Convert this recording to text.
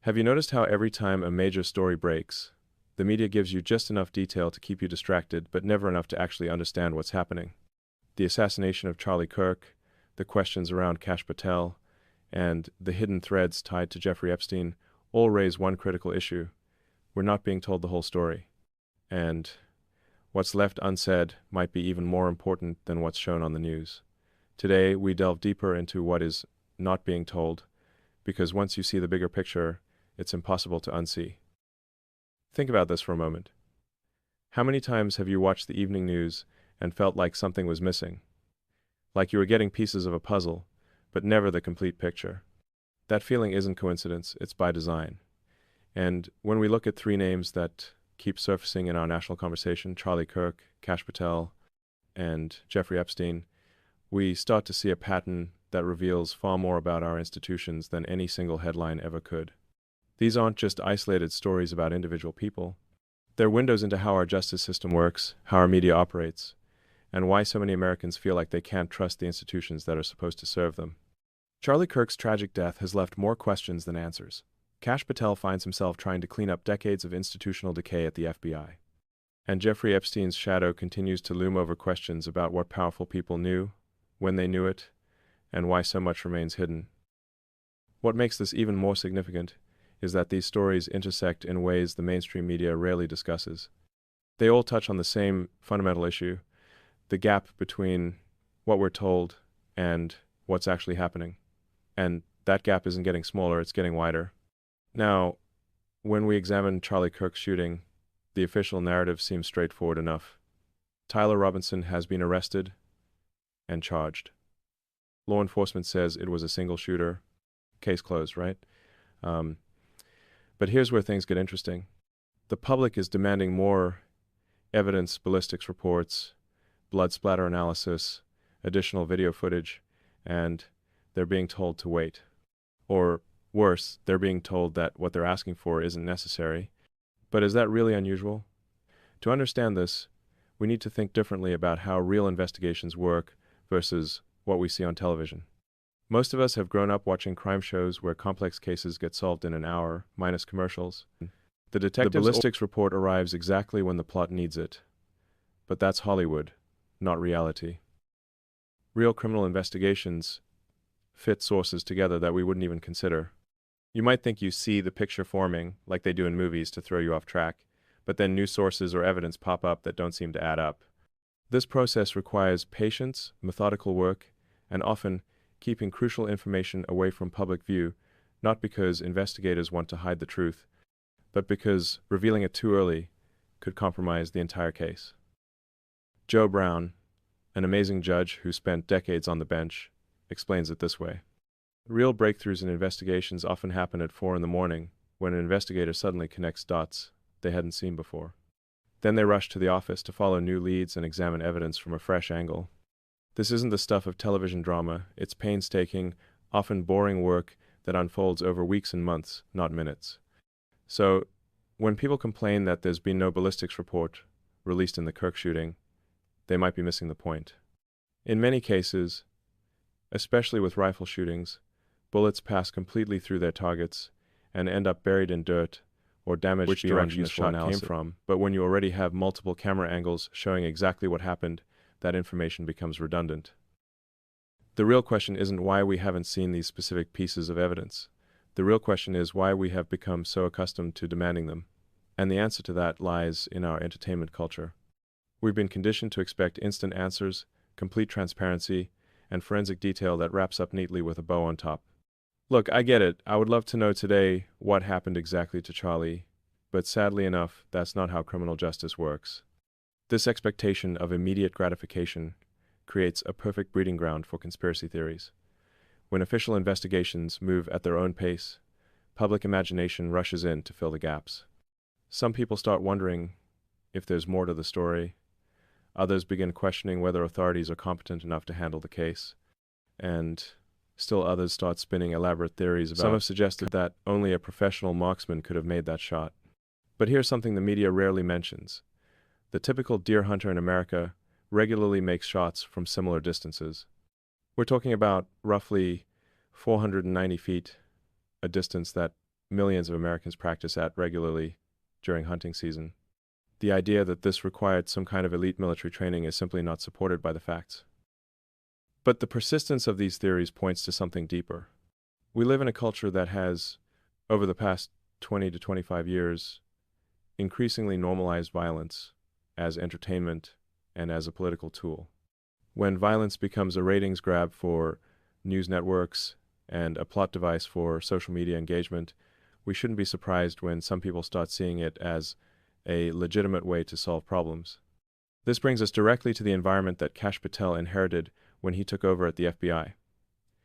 Have you noticed how every time a major story breaks, the media gives you just enough detail to keep you distracted, but never enough to actually understand what's happening? The assassination of Charlie Kirk, the questions around Kash Patel, and the hidden threads tied to Jeffrey Epstein all raise one critical issue. We're not being told the whole story. And what's left unsaid might be even more important than what's shown on the news. Today, we delve deeper into what is not being told, because once you see the bigger picture, it's impossible to unsee. Think about this for a moment. How many times have you watched the evening news and felt like something was missing? Like you were getting pieces of a puzzle, but never the complete picture. That feeling isn't coincidence, it's by design. And when we look at three names that keep surfacing in our national conversation, Charlie Kirk, Kash Patel, and Jeffrey Epstein, we start to see a pattern that reveals far more about our institutions than any single headline ever could. These aren't just isolated stories about individual people. They're windows into how our justice system works, how our media operates, and why so many Americans feel like they can't trust the institutions that are supposed to serve them. Charlie Kirk's tragic death has left more questions than answers. Kash Patel finds himself trying to clean up decades of institutional decay at the FBI. And Jeffrey Epstein's shadow continues to loom over questions about what powerful people knew, when they knew it, and why so much remains hidden. What makes this even more significant is that these stories intersect in ways the mainstream media rarely discusses. They all touch on the same fundamental issue, the gap between what we're told and what's actually happening. And that gap isn't getting smaller, it's getting wider. Now, when we examine Charlie Kirk's shooting, the official narrative seems straightforward enough. Tyler Robinson has been arrested and charged. Law enforcement says it was a single shooter. Case closed, right? But here's where things get interesting. The public is demanding more evidence, ballistics reports, blood splatter analysis, additional video footage, and they're being told to wait. Or worse, they're being told that what they're asking for isn't necessary. But is that really unusual? To understand this, we need to think differently about how real investigations work versus what we see on television. Most of us have grown up watching crime shows where complex cases get solved in an hour, minus commercials. The ballistics report arrives exactly when the plot needs it. But that's Hollywood, not reality. Real criminal investigations fit sources together that we wouldn't even consider. You might think you see the picture forming, like they do in movies, to throw you off track, but then new sources or evidence pop up that don't seem to add up. This process requires patience, methodical work, and often keeping crucial information away from public view, not because investigators want to hide the truth, but because revealing it too early could compromise the entire case. Joe Brown, an amazing judge who spent decades on the bench, explains it this way. Real breakthroughs in investigations often happen at 4 a.m, when an investigator suddenly connects dots they hadn't seen before. Then they rush to the office to follow new leads and examine evidence from a fresh angle. This isn't the stuff of television drama, it's painstaking, often boring work that unfolds over weeks and months, not minutes. So, when people complain that there's been no ballistics report released in the Kirk shooting, they might be missing the point. In many cases, especially with rifle shootings, bullets pass completely through their targets and end up buried in dirt or damaged Which beyond direction the useful shot analysis. came from. But when you already have multiple camera angles showing exactly what happened, that information becomes redundant. The real question isn't why we haven't seen these specific pieces of evidence. The real question is why we have become so accustomed to demanding them. And the answer to that lies in our entertainment culture. We've been conditioned to expect instant answers, complete transparency, and forensic detail that wraps up neatly with a bow on top. Look, I get it. I would love to know today what happened exactly to Charlie, but sadly enough, that's not how criminal justice works. This expectation of immediate gratification creates a perfect breeding ground for conspiracy theories. When official investigations move at their own pace, public imagination rushes in to fill the gaps. Some people start wondering if there's more to the story. Others begin questioning whether authorities are competent enough to handle the case. And still others start spinning elaborate theories about. Some have suggested that only a professional marksman could have made that shot. But here's something the media rarely mentions. The typical deer hunter in America regularly makes shots from similar distances. We're talking about roughly 490 feet, a distance that millions of Americans practice at regularly during hunting season. The idea that this required some kind of elite military training is simply not supported by the facts. But the persistence of these theories points to something deeper. We live in a culture that has, over the past 20 to 25 years, increasingly normalized violence as entertainment and as a political tool. When violence becomes a ratings grab for news networks and a plot device for social media engagement, we shouldn't be surprised when some people start seeing it as a legitimate way to solve problems. This brings us directly to the environment that Kash Patel inherited when he took over at the FBI.